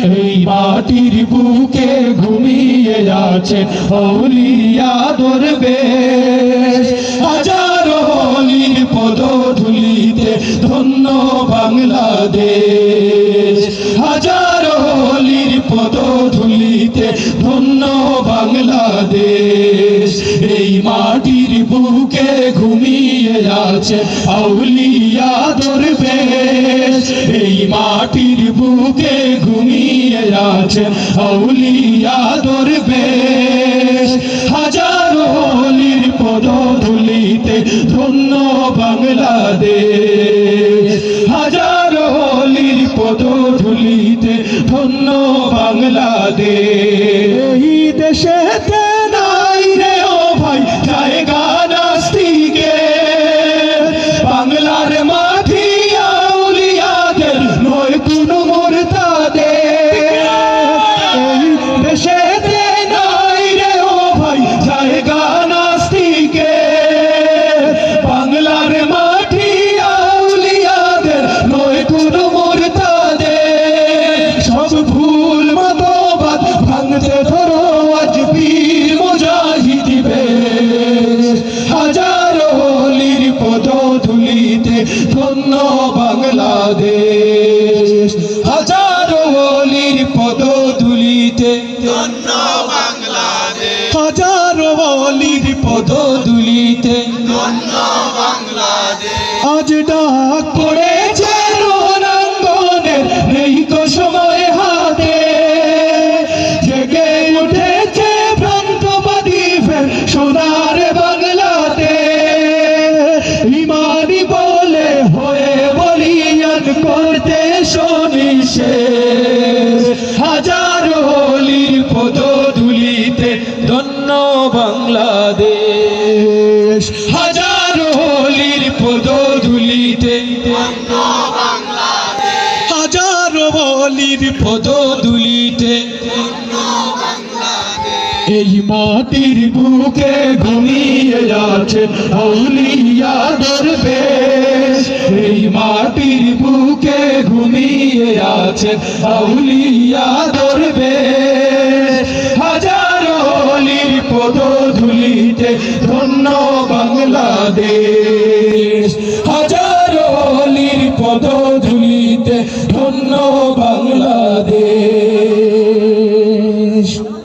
এই মাটির বুকে ঘুমিয়ে আছেন আউলিয়া দরবেশ। হাজারো অলির পদধূলিতে ধন্য বাংলাদেশ, হাজারো অলির পদধূলিতে ধন্য বাংলাদেশ। এই মাটির বুকে ঘুমিয়ে আছে আউলিয়া দরবেশ, এই মাটির বুকে ঘুমিয়ে আছে আউলিয়া দরবেশ। হাজারো অলির পদধূলিতে ধন্য বাংলাদেশ, হাজারো অলির পদধূলিতে ধন্য বাংলাদেশ। এই দেশেতে নাই রে ও ভাই জায়গা নাস্তিকে, বাংলার মাটি আউলিয়াদের নয় কোনো মুরতাদের। এই দেশেতে নাই রে ও ভাই জায়গা নাস্তিকে, বাংলার মাটি আউলিয়াদের নয় কোনো মুরতাদের। সব ভুল মতবাদ ভাঙতে ধরো আজ বীর মুজাহিদ বেশ। হাজারো অলির পদধূলিতে ধন্য বাংলাদেশ, হাজারো অলির পদধূলিতে ধন্য বাংলাদেশ, হাজারো অলির পদধূলিতে ধন্য বাংলাদেশ। আজ ডাক পড়েছে রণাঙ্গনের নেই তো সময় হাতে, জেগে উঠেছে ভ্রান্তবাদী ফের সোনার বাংলাতে। ইমানি বলে হয়ে বলিয়ান করতে সনিশেষ, হাজারো অলির পদধূলিতে ধন্য বাংলাদেশ, হাজারো অলির পদধূলিতে ধন্য বাংলাদেশ, হাজারো অলির পদধূলিতে ধন্য বাংলাদেশ। এই মাটির বুকে ঘুমিয়ে আছে আউলিয়া দরবেশ, এই মাটির বুকে ঘুমিয়ে আছে আউলিয়া দরবেশ। হাজারো অলির পদধূলিতে ধন্য বাংলাদেশ, হাজারো অলির পদধূলিতে ধন্য বাংলাদেশ।